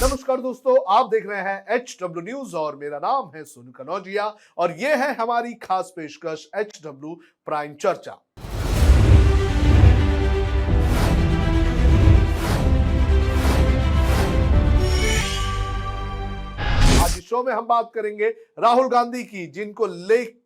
नमस्कार दोस्तों, आप देख रहे हैं HW न्यूज और मेरा नाम है सोनू कनौजिया और ये है हमारी खास पेशकश HW प्राइम चर्चा। आज इस शो में हम बात करेंगे राहुल गांधी की, जिनको लेकर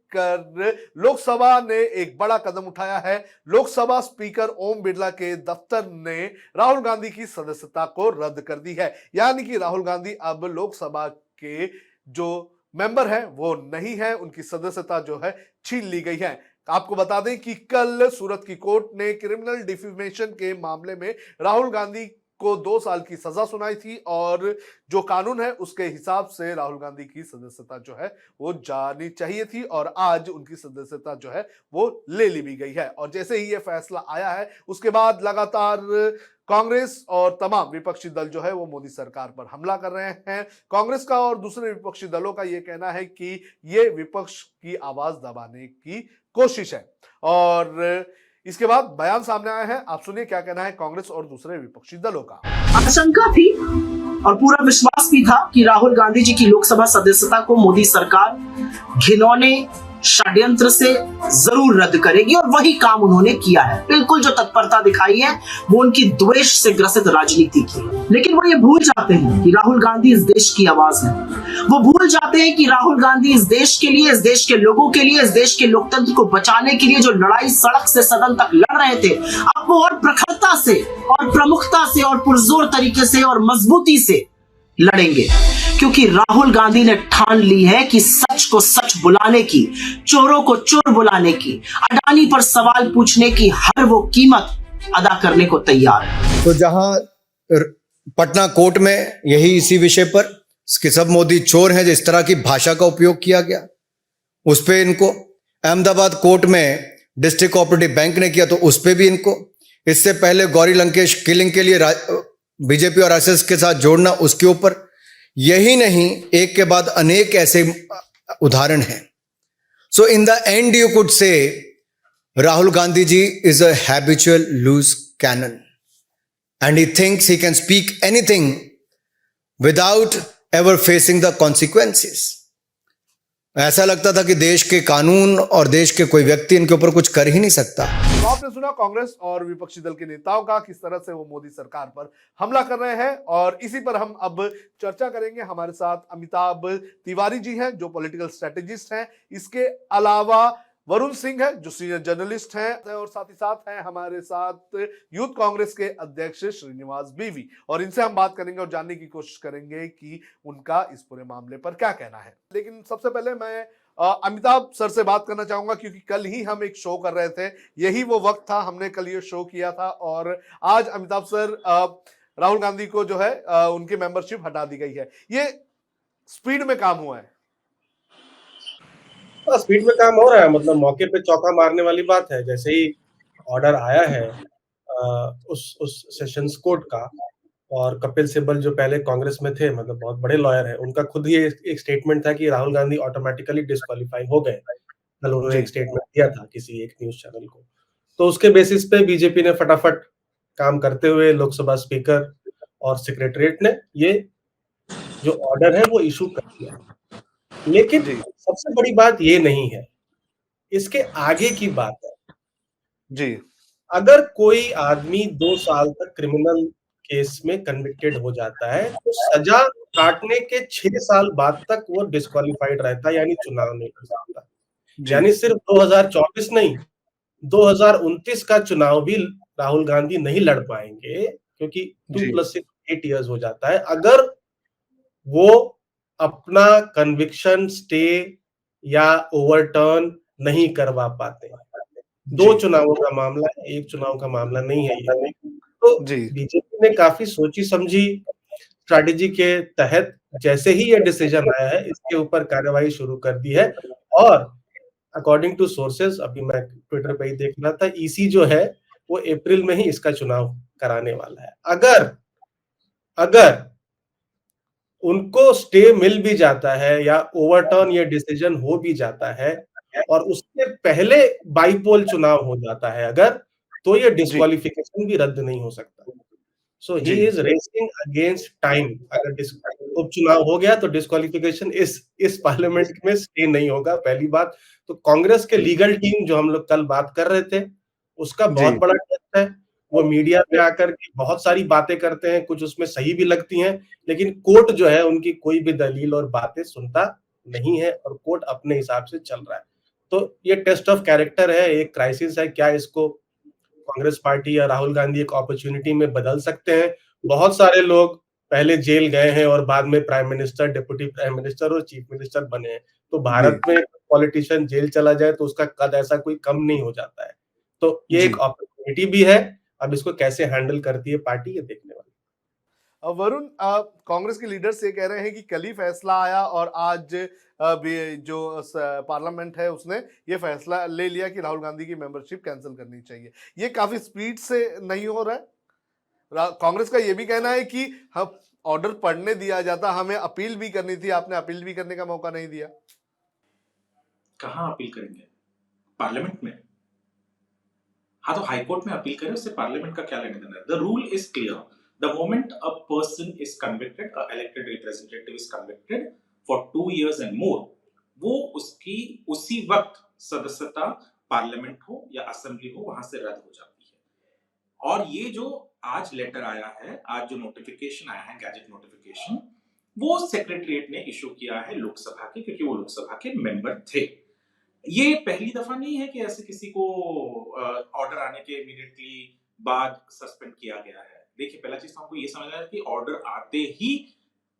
लोकसभा ने एक बड़ा कदम उठाया है। लोकसभा स्पीकर ओम बिरला के दफ्तर ने राहुल गांधी की सदस्यता को रद्द कर दी है, यानी कि राहुल गांधी अब लोकसभा के जो मेंबर हैं वो नहीं है, उनकी सदस्यता जो है छीन ली गई है। आपको बता दें कि कल सूरत की कोर्ट ने क्रिमिनल डिफेमेशन के मामले में राहुल गांधी को 2 साल की सजा सुनाई थी और जो कानून है उसके हिसाब से राहुल गांधी की सदस्यता जो है वो जानी चाहिए थी और आज उनकी सदस्यता जो है वो ले ली भी गई है। और जैसे ही ये फैसला आया है उसके बाद लगातार कांग्रेस और तमाम विपक्षी दल जो है वो मोदी सरकार पर हमला कर रहे हैं। कांग्रेस का और दूसरे विपक्षी दलों का ये कहना है कि ये विपक्ष की आवाज दबाने की कोशिश है और इसके बाद बयान सामने आया है। आप सुनिए क्या कहना है कांग्रेस और दूसरे विपक्षी दलों का। आशंका थी और पूरा विश्वास भी था कि राहुल गांधी जी की लोकसभा सदस्यता को मोदी सरकार घिनौने षड्यंत्र से जरूर रद्द करेगी और वही काम उन्होंने किया है। बिल्कुल जो तत्परता दिखाई है वो उनकी द्वेष से ग्रसित राजनीति की, लेकिन वो ये भूल जाते हैं कि राहुल गांधी इस देश की आवाज है। वो भूल जाते हैं कि राहुल गांधी इस देश के लिए, इस देश के लोगों के लिए, इस देश के लोकतंत्र को बचाने के लिए जो लड़ाई सड़क से सदन तक लड़ रहे थे, अब वो और प्रखरता से और प्रमुखता से और पुरजोर तरीके से और मजबूती से लड़ेंगे, क्योंकि राहुल गांधी ने ठान ली है कि सच को सच बुलाने की, चोरों को चोर बुलाने की, अडानी पर सवाल पूछने की हर वो कीमत अदा करने को तैयार है। तो जहां पटना कोर्ट में यही इसी विषय पर कि सब मोदी चोर हैं, जिस तरह की भाषा का उपयोग किया गया उस पे इनको, अहमदाबाद कोर्ट में डिस्ट्रिक्ट कोऑपरेटिव बैंक ने किया तो उस पे भी इनको, इससे पहले गौरी लंकेश किलिंग के लिए बीजेपी और आरएसएस के साथ जोड़ना, उसके ऊपर, यही नहीं एक के बाद अनेक ऐसे उदाहरण हैं। So in the end you could say Rahul Gandhi ji is a habitual loose cannon and he thinks he can speak anything without ever facing the consequences. ऐसा लगता था कि देश के कानून और देश के कोई व्यक्ति इनके ऊपर कुछ कर ही नहीं सकता। तो आपने सुना कांग्रेस और विपक्षी दल के नेताओं का किस तरह से वो मोदी सरकार पर हमला कर रहे हैं और इसी पर हम अब चर्चा करेंगे। हमारे साथ अमिताभ तिवारी जी हैं जो पॉलिटिकल स्ट्रेटेजिस्ट हैं, इसके अलावा वरुण सिंह है जो सीनियर जर्नलिस्ट हैं और साथ ही साथ हैं हमारे साथ यूथ कांग्रेस के अध्यक्ष श्रीनिवास बीवी, और इनसे हम बात करेंगे और जानने की कोशिश करेंगे कि उनका इस पूरे मामले पर क्या कहना है। लेकिन सबसे पहले मैं अमिताभ सर से बात करना चाहूंगा क्योंकि कल ही हम एक शो कर रहे थे, यही वो वक्त था, हमने कल ये शो किया था और आज अमिताभ सर राहुल गांधी को जो है उनकी मेंबरशिप हटा दी गई है। ये स्पीड में काम हुआ है, स्पीड में काम हो रहा है, मतलब मौके पे चौका मारने वाली बात है। जैसे ही ऑर्डर आया है उस सेशंस कोर्ट का, और कपिल सिब्बल जो पहले कांग्रेस में थे, मतलब बहुत बड़े लॉयर हैं, उनका खुद ही एक स्टेटमेंट था कि राहुल गांधी ऑटोमेटिकली डिस्क्वालीफाई हो गए। कल उन्होंने एक स्टेटमेंट दिया था किसी एक न्यूज चैनल को, तो उसके बेसिस पे बीजेपी ने फटाफट काम करते हुए लोकसभा स्पीकर और सेक्रेटरीट ने ये जो ऑर्डर है वो इशू कर दिया। लेकिन सबसे बड़ी बात ये नहीं है, इसके आगे की बात है जी। अगर कोई आदमी 2 साल तक क्रिमिनल केस में कन्विक्टेड हो जाता है तो सजा काटने के 6 साल बाद तक वो डिस्क्वालिफाइड रहता है, यानी चुनाव नहीं कर सकता। यानी सिर्फ 2024 नहीं, 2029 का चुनाव भी राहुल गांधी नहीं लड़ पाएंगे, क्योंकि 2 + 6 8 इयर्स हो जाता है अगर वो अपना कन्विक्शन स्टे या ओवरटर्न नहीं करवा पाते। 2 चुनावों का मामला है, एक चुनाव का मामला नहीं है ये। तो बीजेपी ने काफी सोची समझी स्ट्रैटेजी के तहत जैसे ही ये डिसीजन आया है इसके ऊपर कार्रवाई शुरू कर दी है। और अकॉर्डिंग टू सोर्सेज, अभी मैं ट्विटर पे ही देख रहा था, ईसी जो है वो अप्रैल में ही इसका चुनाव कराने वाला है। अगर उनको स्टे मिल भी जाता है या ओवरटर्न ये डिसीजन हो भी जाता है और उससे पहले बाईपोल चुनाव हो जाता है अगर, तो ये डिस्क्वालिफिकेशन भी रद्द नहीं हो सकता। सो ही जी इज रेसिंग अगेंस्ट टाइम। अगर उपचुनाव हो गया तो डिस्क्वालिफिकेशन इस पार्लियामेंट में स्टे नहीं होगा, पहली बात। तो कांग्रेस के लीगल टीम जो हम लोग कल बात कर रहे थे, उसका जी बहुत बड़ा टेस्ट है। वो मीडिया पे आकर के बहुत सारी बातें करते हैं, कुछ उसमें सही भी लगती हैं, लेकिन कोर्ट जो है उनकी कोई भी दलील और बातें सुनता नहीं है, और कोर्ट अपने हिसाब से चल रहा है। तो ये टेस्ट ऑफ कैरेक्टर है, एक क्राइसिस है। क्या इसको कांग्रेस पार्टी या राहुल गांधी एक अपॉर्चुनिटी में बदल सकते हैं? बहुत सारे लोग पहले जेल गए हैं और बाद में prime minister, deputy prime minister और चीफ मिनिस्टर बने हैं। तो जी भारत में पॉलिटिशियन जेल चला जाए तो उसका कद ऐसा कोई कम नहीं हो जाता है। तो ये जी एक अपॉर्चुनिटी भी है। अब इसको कैसे हैंडल करती है पार्टी, ये देखने वाली। वरुण, कांग्रेस के लीडर्स ये कह रहे हैं कि कल ही फैसला आया और आज जो पार्लियामेंट है उसने ये फैसला ले लिया कि राहुल गांधी की मेंबरशिप कैंसिल करनी चाहिए। ये काफी स्पीड से नहीं हो रहा है। कांग्रेस का ये भी कहना है कि हम ऑर्डर पढ़ने दिया जाता, हमें अपील भी करनी थी, आपने अपील भी करने का मौका नहीं दिया। कहाँ अपील करेंगे? पार्लियामेंट में? हाँ, तो हाईकोर्ट में अपील करें, उससे पार्लियामेंट का क्या लेना देना है? The rule is clear. The moment a person is convicted, a elected representative is convicted for 2 years and more, वो उसकी उसी वक्त सदस्यता पार्लियामेंट हो या असेंबली हो वहां से रद्द हो जाती है। और ये जो आज लेटर आया है, आज जो नोटिफिकेशन आया है, गैजेट नोटिफिकेशन, वो सेक्रेटरीट ने इशू किया है लोकसभा के, क्योंकि वो लोकसभा के मेंबर थे। ये पहली दफा नहीं है कि ऐसे किसी को ऑर्डर आने के इमीडिएटली बाद सस्पेंड किया गया है। देखिए, पहला चीज तो हमको ये समझना है कि ऑर्डर आते ही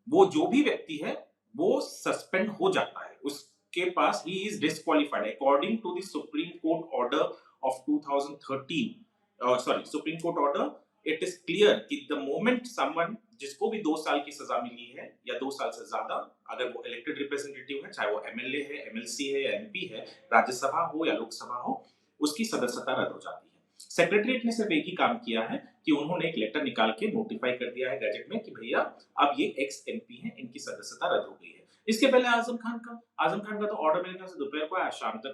वो जो भी व्यक्ति है वो सस्पेंड हो जाता है, उसके पास he is disqualified according to the supreme court order of 2013, sorry supreme court order. It is clear कि द मोमेंट समवन, जिसको भी 2 साल की सजा मिली है या 2 साल से ज्यादा, अगर वो इलेक्टेड रिप्रेजेंटेटिव है, चाहे वो एमएलए है, एमएलसी है या एमपी है, राज्यसभा हो या लोकसभा हो, उसकी सदस्यता रद्द हो जाती है। सेक्रेटरीट ने सिर्फ एक ही काम किया है कि उन्होंने एक लेटर निकाल के नोटिफाई कर दिया है गैजेट में कि भैया अब ये एक्स एमपी हैं, इनकी सदस्यता रद्द हो गई है। इसके पहले आजम खान का तो ऑर्डर मेरे ख्याल से दोपहर को आया, शाम तक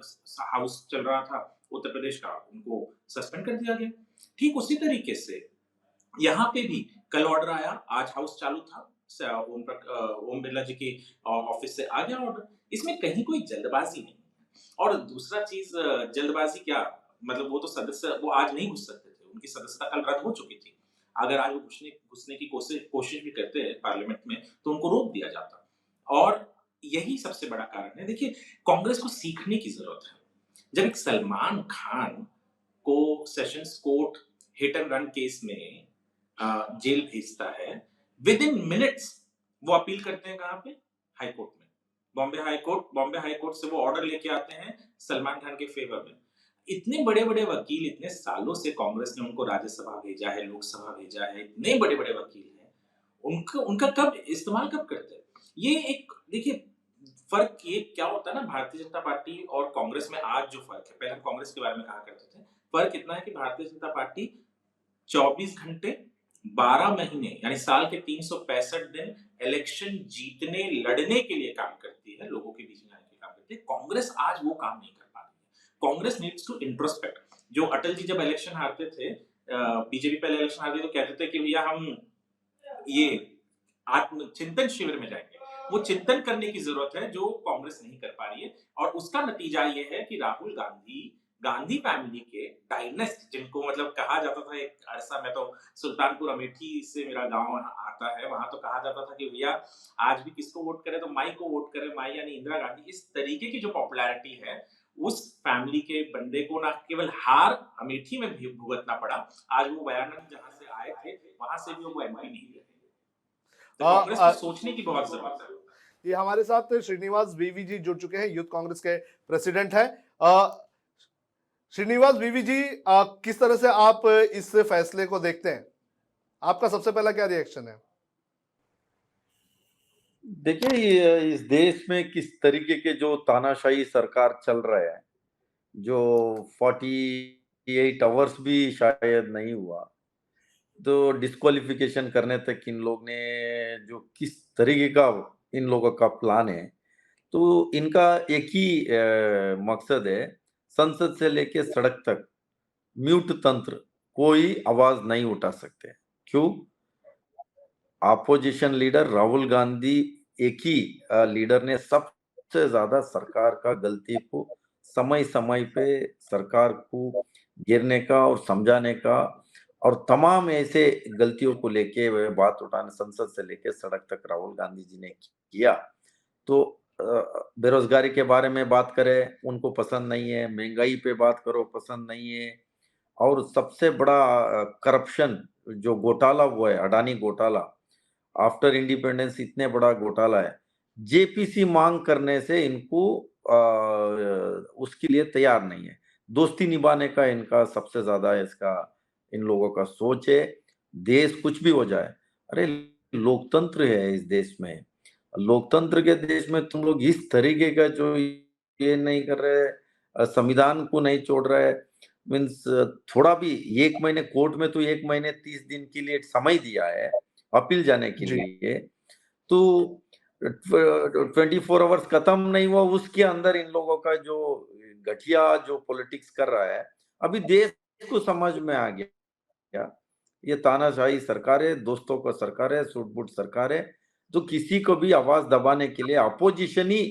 हाउस चल रहा था उत्तर प्रदेश का, उनको सस्पेंड कर दिया गया। ठीक उसी तरीके से यहाँ पे भी कल ऑर्डर आया, आज हाउस चालू था, ओम बिरला जी के ऑफिस से आ गया ऑर्डर। इसमें कहीं कोई जल्दबाजी नहीं है। और दूसरा चीज, जल्दबाजी क्या, मतलब वो तो सदस्य वो आज नहीं घुस सकते थे, उनकी सदस्यता कल रद्द हो चुकी थी। अगर आज वो घुसने की कोशिश भी करते हैं पार्लियामेंट में तो उनको रोक दिया जाता। और यही सबसे बड़ा कारण है। देखिए, कांग्रेस को सीखने की जरूरत है। जब एक सलमान खान को sessions court hit and run case में जेल भेजता है, विद इन मिनट्स वो अपील करते हैं कहां पे? हाईकोर्ट में, बॉम्बे हाईकोर्ट से वो ऑर्डर लेके आते हैं सलमान खान के फेवर में। इतने बड़े बड़े वकील, इतने सालों से कांग्रेस ने उनको राज्यसभा भेजा है, लोकसभा भेजा है, इतने बड़े बड़े वकील हैं, उनका कब इस्तेमाल कब करते हैं? ये एक देखिए फर्क ये क्या होता है ना, भारतीय जनता पार्टी और कांग्रेस में आज जो फर्क है, पहले हम कांग्रेस के बारे में कहा करते थे, फर्क इतना है कि भारतीय जनता पार्टी 24 घंटे 12 महीने यानी साल के 365 दिन इलेक्शन जीतने लड़ने के लिए काम करती है, लोगों के बीच में आने के काम करती है। कांग्रेस आज वो काम नहीं कर पा रही है। Congress needs to introspect. जो अटल जी जब इलेक्शन हारते थे, बीजेपी पहले इलेक्शन हारती तो कहते थे कि भैया हम ये आत्मचिंतन शिविर में जाएंगे। वो चिंतन करने की जरूरत है जो कांग्रेस नहीं कर पा रही है। और उसका नतीजा ये है कि राहुल गांधी फैमिली के डायनेस्ट, जिनको मतलब कहा जाता था एक अरसा में, तो सुल्तानपुर अमेठी से मेरा गांव आता है, वहां तो कहा जाता था कि भैया आज भी किसको वोट करें तो माई को वोट करें, माई यानी इंदिरा गांधी। इस तरीके की जो पॉपुलैरिटी है, उस फैमिली के बंदे को ना केवल हार अमेठी में भी भुगतना पड़ा, आज वो बयान जहां से आए थे वहां से भी वो एमपी नहीं रहे। तो कांग्रेस को सोचने की बहुत जरूरत है। ये हमारे साथ श्रीनिवास वीवी जी जुड़ चुके हैं, यूथ कांग्रेस के प्रेसिडेंट हैं। श्रीनिवास वीवी जी, किस तरह से आप इस फैसले को देखते हैं? आपका सबसे पहला क्या रिएक्शन है? देखिए, इस देश में किस तरीके के जो तानाशाही सरकार चल रहे हैं, जो 48 आवर्स भी शायद नहीं हुआ तो डिस्क्वालिफिकेशन करने तक इन लोग ने जो किस तरीके का इन लोगों का प्लान है, तो इनका एक ही मकसद है, संसद से लेके सड़क तक म्यूट तंत्र, कोई आवाज नहीं उठा सकते। क्यों? अपोजिशन लीडर राहुल गांधी एक ही लीडर ने सबसे ज्यादा सरकार का गलती को समय समय पे सरकार को गिरने का और समझाने का और तमाम ऐसे गलतियों को लेके वे बात उठाने संसद से लेके सड़क तक राहुल गांधी जी ने किया। तो बेरोजगारी के बारे में बात करें उनको पसंद नहीं है, महंगाई पे बात करो पसंद नहीं है, और सबसे बड़ा करप्शन जो घोटाला हुआ है अडानी घोटाला, आफ्टर इंडिपेंडेंस इतने बड़ा घोटाला है, जेपीसी मांग करने से इनको उसके लिए तैयार नहीं है। दोस्ती निभाने का इनका सबसे ज्यादा इसका इन लोगों का सोच है। देश कुछ भी हो जाए, अरे लोकतंत्र है इस देश में, लोकतंत्र के देश में तुम लोग इस तरीके का जो ये नहीं कर रहे, संविधान को नहीं छोड़ रहे, मीन्स थोड़ा भी 1 महीने कोर्ट में तो 1 महीने 30 दिन के लिए समय दिया है अपील जाने के जी। लिए, तो 24 आवर्स खत्म नहीं हुआ उसके अंदर इन लोगों का जो घटिया जो पॉलिटिक्स कर रहा है, अभी देश को समझ में आ गया ये तानाशाही सरकार है, दोस्तों का सरकार है, सूट-बूट सरकार है, तो किसी को भी आवाज दबाने के लिए अपोजिशन ही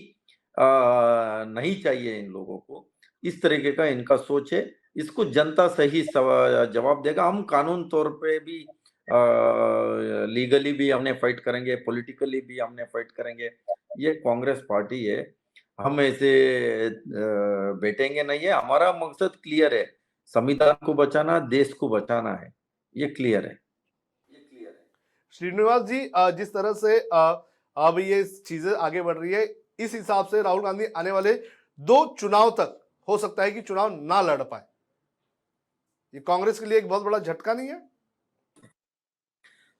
नहीं चाहिए इन लोगों को। इस तरीके का इनका सोच है, इसको जनता सही जवाब देगा। हम कानून तौर पे भी लीगली भी हमने फाइट करेंगे, पॉलिटिकली भी हमने फाइट करेंगे। ये कांग्रेस पार्टी है, हम ऐसे बैठेंगे नहीं है। हमारा मकसद क्लियर है, संविधान को बचाना, देश को बचाना है, ये क्लियर है। श्रीनिवास जी, जिस तरह से अब ये चीजें आगे बढ़ रही है, इस हिसाब से राहुल गांधी आने वाले 2 चुनाव तक हो सकता है कि चुनाव ना लड़ पाए। ये कांग्रेस के लिए एक बहुत बड़ा झटका नहीं है?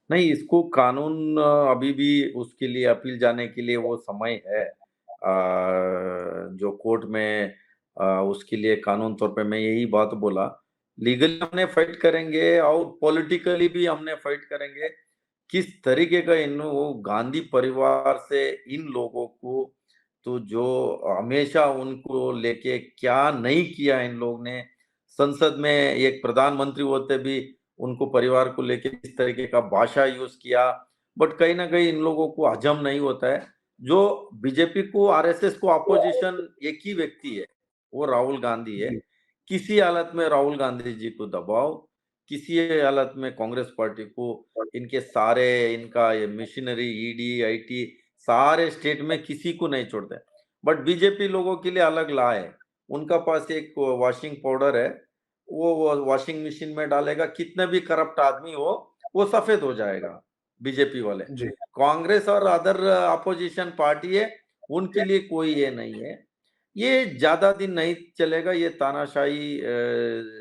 नहीं, इसको कानून अभी भी उसके लिए अपील जाने के लिए वो समय है। जो कोर्ट में उसके लिए कानून तौर पे मैं यही बात बोला, लीगली हमने फाइट करेंगे और पॉलिटिकली भी हमने फाइट करेंगे। किस तरीके का इन वो गांधी परिवार से इन लोगों को, तो जो हमेशा उनको लेके क्या नहीं किया इन लोग ने, संसद में एक प्रधानमंत्री होते भी उनको परिवार को लेके इस तरीके का भाषा यूज किया, बट कहीं ना कहीं इन लोगों को हजम नहीं होता है। जो बीजेपी को आरएसएस को अपोजिशन एक ही व्यक्ति है, वो राहुल गांधी है। किसी हालत में राहुल गांधी जी को दबाओ, किसी हालत में कांग्रेस पार्टी को, इनके सारे इनका ये मशीनरी ईडी आईटी सारे स्टेट में किसी को नहीं छोड़ते, बट बीजेपी लोगों के लिए अलग ला है। उनका पास एक वॉशिंग पाउडर है, वो वॉशिंग मशीन में डालेगा, कितने भी करप्ट आदमी हो वो सफेद हो जाएगा बीजेपी वाले। जी। कांग्रेस और अदर अपोजिशन पार्टी है, उनके लिए कोई ये नहीं है। ये ज्यादा दिन नहीं चलेगा, ये तानाशाही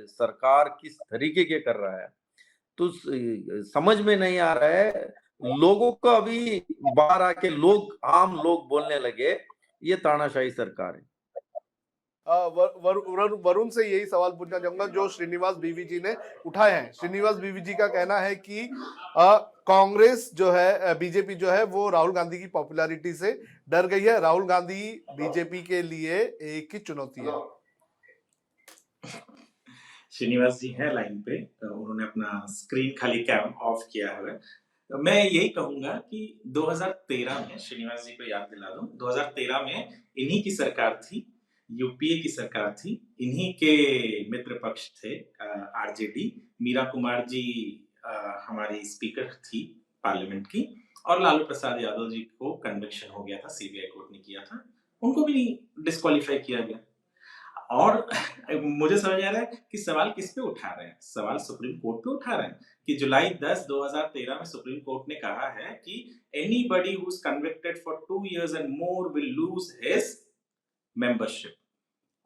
सरकार किस तरीके के कर रहा है तो समझ में नहीं आ रहा है लोगों को। अभी बाहर आके लोग आम लोग बोलने लगे ये तानाशाही सरकार है। वरुण से यही सवाल पूछना चाहूंगा जो श्रीनिवास बीवी जी ने उठाए हैं। श्रीनिवास बीवी जी का कहना है कि कांग्रेस जो है, बीजेपी जो है वो राहुल गांधी की पॉपुलैरिटी से डर गई है। राहुल गांधी बीजेपी के लिए एक ही चुनौती है। श्रीनिवास जी हैं लाइन पे, उन्होंने अपना स्क्रीन खाली कैम ऑफ किया है। मैं यही कहूंगा कि 2013 में, श्रीनिवास जी को याद दिला दूं, 2013 में इन्हीं की सरकार थी, यूपीए की सरकार थी, इन्हीं के मित्र पक्ष थे आरजेडी। मीरा कुमार जी हमारी स्पीकर थी पार्लियामेंट की, और लालू प्रसाद यादव जी को कन्विक्शन हो गया था, सीबीआई कोर्ट ने किया था, उनको भी डिस्क्वालीफाई किया गया। और मुझे समझ आ रहा है कि सवाल किस पे उठा रहे हैं, सवाल सुप्रीम कोर्ट पे उठा रहे हैं कि जुलाई 10, 2013 में सुप्रीम कोर्ट ने कहा है कि anybody who is convicted for 2 years and more will lose his membership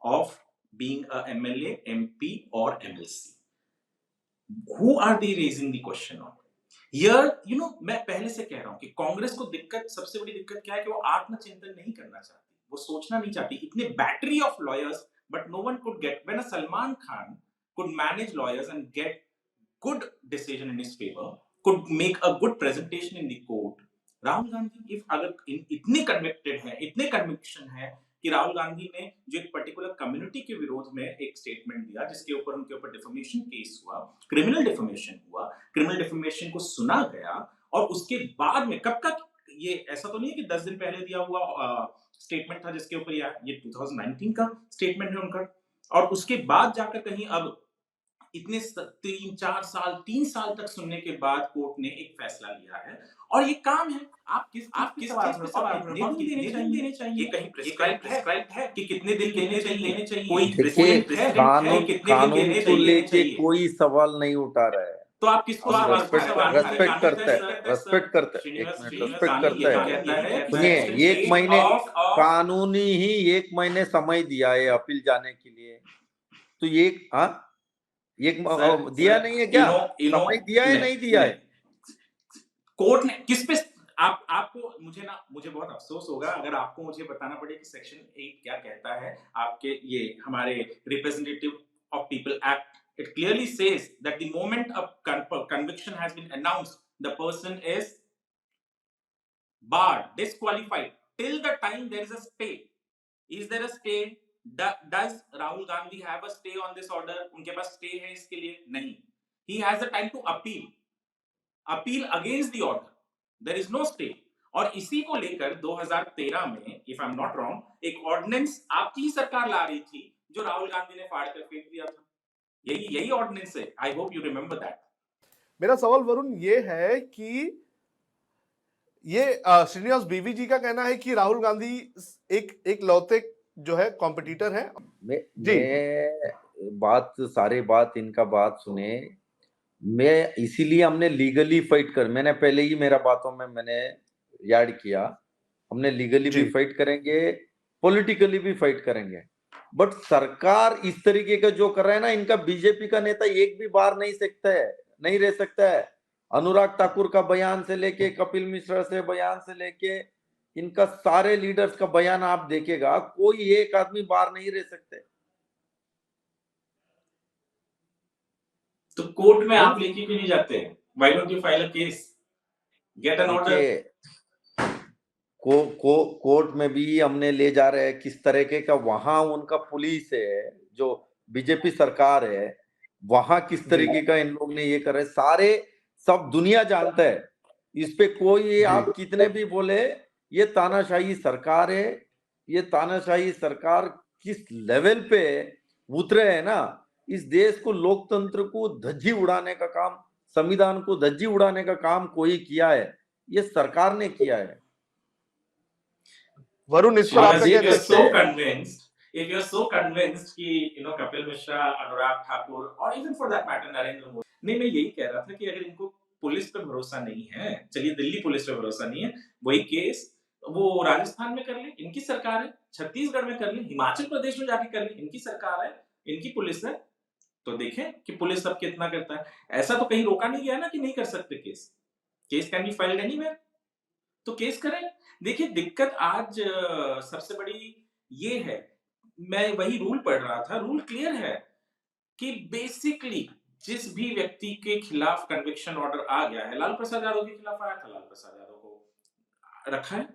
of being a MLA, MP or MLC. Who are they raising the question on? Here, मैं पहले से कह रहा हूं कि कांग्रेस को दिक्कत, सबसे बड़ी दिक्कत क्या है कि वो आत्मचिंतन नहीं करना चाहती, वो सोचना नहीं चाहती। इतने battery of lawyers, but no one could get, when a Salman Khan could manage lawyers and get good decision in his favor, could make a good presentation in the court, Rahul Gandhi अगर इतने कन्विक्टेड है, इतने conviction है कि राहुल गांधी ने जो एक particular community के विरोध में एक स्टेटमेंट दिया जिसके ऊपर उनके ऊपर डिफेमेशन केस हुआ, क्रिमिनल डिफेमेशन हुआ, क्रिमिनल डिफेमेशन को सुना गया और उसके बाद में कब का, ये ऐसा तो नहीं है कि 10 दिन पहले दिया हुआ स्टेटमेंट था जिसके ऊपर ये 2019 का स्टेटमेंट है उनका, और उसके बाद जाकर कहीं अब इतने 3 साल तक सुनने के बाद कोर्ट ने एक फैसला लिया है, और ये काम है। आप किस चीज पे सवाल कर रहे हो? कितने दिन देने चाहिए? ये कहीं प्रिस्क्राइब्ड है कि कितने दिन लेने चाहिए? कोई देखिए, कानून है कितने दिन कानून लेने को लेके चाहिए? कोई सवाल नहीं उठा रहा है। तो आप किसको हम रेस्पेक्ट रेस्पेक्ट करते हैं, रेस्पेक्ट करते हैं, एक मिनट रेस्पेक्ट करते हैं। सुनिए, एक महीने कानूनी ही 1 महीने समय दिया है अपील जाने के लिए, तो ये दिया नहीं है क्या? समय दिया है, नहीं दिया है? कोर्ट ने किस पे, आपको मुझे बहुत अफसोस होगा अगर आपको मुझे बताना पड़े कि सेक्शन 8 क्या कहता है आपके ये हमारे representative of people act. It clearly says that the moment a conviction has been announced, the person is barred, disqualified till the time there is a stay. Is there a stay? Does Rahul Gandhi have a stay on this order? उनके पास stay है इसके लिए? नहीं. He has the time to appeal against the order. There is no stay. और इसी को लेकर 2013 में, if I'm not wrong, एक ऑर्डिनेंस आपकी ही सरकार ला रही थी जो राहुल गांधी ने फाड़ कर फेंक दिया था। यही ऑर्डिनेंस है। I hope you remember that. मेरा सवाल वरुण ये है कि ये श्रीनिवास बीवी जी का कहना है कि राहुल गांधी एक लौते जो है कॉम्पिटिटर है। सारे बात इनका बात सुने, मैं इसीलिए हमने लीगली फाइट कर, मैंने पहले ही मेरा बातों में मैंने याद किया, हमने लीगली भी फाइट करेंगे, पॉलिटिकली भी फाइट करेंगे। बट सरकार इस तरीके का जो कर रहा है ना, इनका बीजेपी का नेता एक भी बार नहीं रह सकता है। अनुराग ठाकुर का बयान से लेके, कपिल मिश्रा से बयान से लेके, इनका सारे लीडर्स का बयान आप देखेगा, कोई एक आदमी बाहर नहीं रह सकते। तो कोर्ट में आप लेके क्यों नहीं जाते? Why don't you file a case? Get an order. Court में भी हमने ले जा रहे हैं, किस तरीके का वहां उनका पुलिस है, जो बीजेपी सरकार है, वहां किस तरीके का इन लोग ने ये करे, सारे सब दुनिया जानता है इस पे। कोई आप कितने भी बोले, ये तानाशाही सरकार है, ये तानाशाही सरकार किस लेवल पे उतरे है ना, इस देश को, लोकतंत्र को धज्जी उड़ाने का काम, संविधान को धज्जी उड़ाने का काम कोई किया है, ये सरकार ने किया है। वरुण, इस पर आप if you're so convinced कि कपिल मिश्रा, अनुराग ठाकुर और even for that matter Narendra Modi, नहीं, मैं यही कह रहा था कि अगर इनको पुलिस पे भरोसा नहीं है, चलिए दिल्ली पुलिस पे भरोसा नहीं है, वही केस वो राजस्थान में कर ले, इनकी सरकार है, छत्तीसगढ़ में कर ले, हिमाचल प्रदेश में जाके कर ले, इनकी सरकार है, इनकी पुलिस है, तो देखें कि पुलिस अब कितना करता है। ऐसा तो कहीं रोका नहीं गया ना कि नहीं कर सकते case can be filed anywhere, तो केस करें। देखिए, दिक्कत आज सबसे बड़ी ये है, मैं वही रूल पढ़ रहा था, रूल क्लियर है कि बेसिकली जिस भी व्यक्ति के खिलाफ कन्विक्शन ऑर्डर आ गया है, लालू प्रसाद यादव के खिलाफ आया था, लालू प्रसाद यादव को रखा है,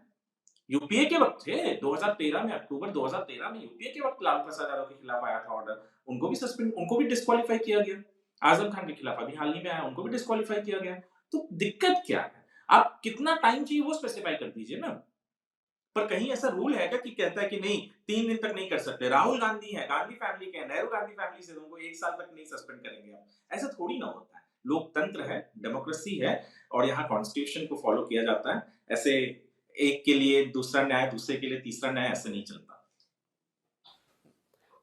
यूपीए के वक्त थे 2013 में, अक्टूबर 2013 में यूपीए के वक्त लालू प्रसाद यादव के खिलाफ आया था ऑर्डर, उनको भी सस्पेंड, उनको भी डिस्क्वालीफाई किया गया। आजम खान के खिलाफ अभी हाल ही में आया, उनको भी डिस्क्वालीफाई किया गया। तो दिक्कत क्या है? आप कितना टाइम चाहिए वो स्पेसिफाई कर दीजिए ना। पर कहीं ऐसा रूल है क्या कि कहता है कि नहीं 3 दिन तक नहीं कर सकते? राहुल गांधी है, गांधी फैमिली के हैं, नेहरू गांधी फैमिली से उनको 1 साल तक नहीं सस्पेंड करेंगे आप, ऐसा थोड़ी ना होता है। लोकतंत्र है, डेमोक्रेसी है, और यहाँ कॉन्स्टिट्यूशन को फॉलो किया जाता है। ऐसे एक के लिए दूसरा न्याय, दूसरे के लिए तीसरा न्याय, ऐसे नहीं चलता।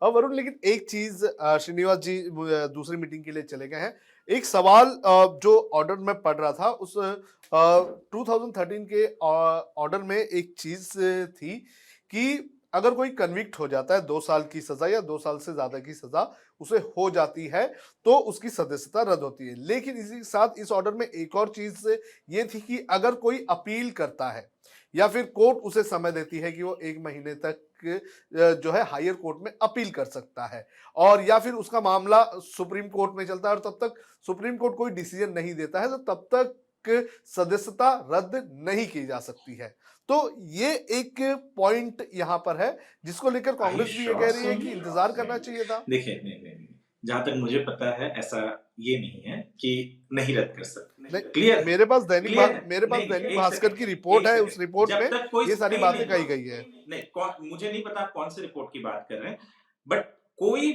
अब वरुण, लेकिन एक चीज, श्रीनिवास जी दूसरी मीटिंग के लिए चले गए हैं। एक सवाल जो ऑर्डर में पढ़ रहा था, उस 2013 के ऑर्डर में एक चीज थी कि अगर कोई कन्विक्ट हो जाता है, 2 साल की सजा या 2 साल से ज्यादा की सजा उसे हो जाती है, तो उसकी सदस्यता रद्द होती है। लेकिन इसी साथ इस ऑर्डर में एक और चीज ये थी कि अगर कोई अपील करता है या फिर कोर्ट उसे समय देती है कि वो 1 महीने तक जो है हायर कोर्ट में अपील कर सकता है, और या फिर उसका मामला सुप्रीम कोर्ट में चलता है और तब तक सुप्रीम कोर्ट कोई डिसीजन नहीं देता है, तो तब तक सदस्यता रद्द नहीं की जा सकती है। तो ये एक पॉइंट यहाँ पर है जिसको लेकर कांग्रेस भी ये कह रही है कि इंतजार करना चाहिए था। देखिए, नहीं, जहां तक मुझे पता है ऐसा ये नहीं है कि नहीं रद्द कर सकते। क्लियर मेरे पास दैनिक क्लियर मेरे पास नहीं दैनिक एक भास्कर सेकंड की रिपोर्ट एक है। उस सेकंड रिपोर्ट जब में तक कोई ये सारी नहीं बातें नहीं कही गई है। नहीं मुझे नहीं पता आप कौन से रिपोर्ट की बात कर रहे हैं, बट कोई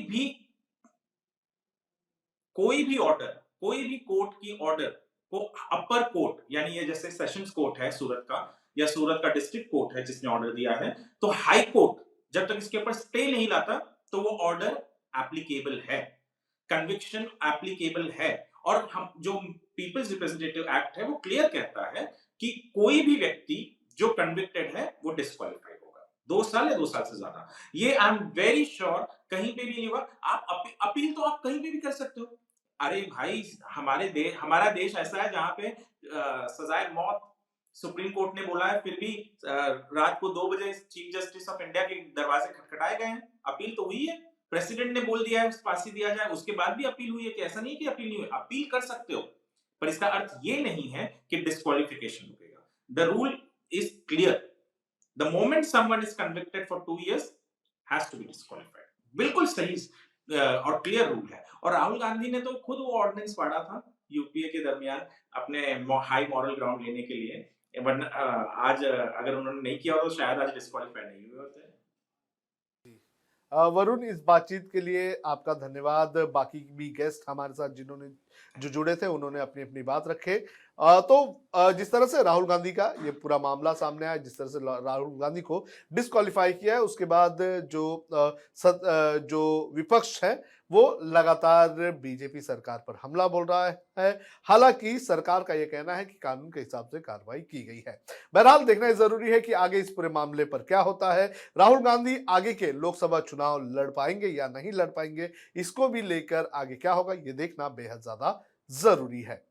भी ऑर्डर, कोई भी कोर्ट की ऑर्डर को अपर कोर्ट यानी ये जैसे सेशंस कोर्ट है सूरत का या सूरत का डिस्ट्रिक्ट कोर्ट है जिसने ऑर्डर दिया है, तो हाई कोर्ट जब तक इसके ऊपर स्टे नहीं लाता तो वो ऑर्डर एप्लीकेबल है, कन्विक्शन एप्लीकेबल है। और हम जो पीपल्स रिप्रेजेंटेटिव एक्ट है वो क्लियर कहता है कि कोई भी व्यक्ति जो कन्विक्टेड है वो डिस्क्वालीफाइड होगा 2 साल या 2 साल से ज्यादा। ये आई एम वेरी श्योर कहीं पे भी नहीं हुआ। आप अपील तो आप कहीं पे भी कर सकते हो। अरे भाई हमारा देश ऐसा है जहां पे सजाए मौत सुप्रीम कोर्ट ने बोला है, फिर भी रात को 2 बजे चीफ जस्टिस ऑफ इंडिया के दरवाजे खटखटाए गए हैं। अपील तो हुई है, प्रेसिडेंट ने बोल दिया है फांसी दिया जाए, उसके बाद भी अपील हुई है कि ऐसा नहीं है कि अपील नहीं हुई, अपील कर सकते हो, पर इसका अर्थ ये नहीं है कि डिस्क्वालिफिकेशन रुकेगा। The rule is clear, the moment someone is convicted for 2 years has to be disqualified. बिल्कुल सही और क्लियर रूल है। और राहुल गांधी ने तो खुद वो ऑर्डिनेंस पढ़ा था यूपीए के दरमियान अपने हाई मॉरल ग्राउंड लेने के लिए, वरना आज अगर उन्होंने नहीं किया हो तो शायद आज डिस्क्वालीफाई नहीं हुए होते। वरुण, इस बातचीत के लिए आपका धन्यवाद। बाकी भी गेस्ट हमारे साथ जो जुड़े थे उन्होंने अपनी अपनी बात रखे। जिस तरह से राहुल गांधी का ये पूरा मामला सामने आया, जिस तरह से राहुल गांधी को डिस्क्वालीफाई किया है, उसके बाद जो विपक्ष है वो लगातार बीजेपी सरकार पर हमला बोल रहा है। हालांकि सरकार का ये कहना है कि कानून के हिसाब से कार्रवाई की गई है। बहरहाल देखना जरूरी है कि आगे इस पूरे मामले पर क्या होता है। राहुल गांधी आगे के लोकसभा चुनाव लड़ पाएंगे या नहीं लड़ पाएंगे, इसको भी लेकर आगे क्या होगा ये देखना बेहद ज्यादा जरूरी है।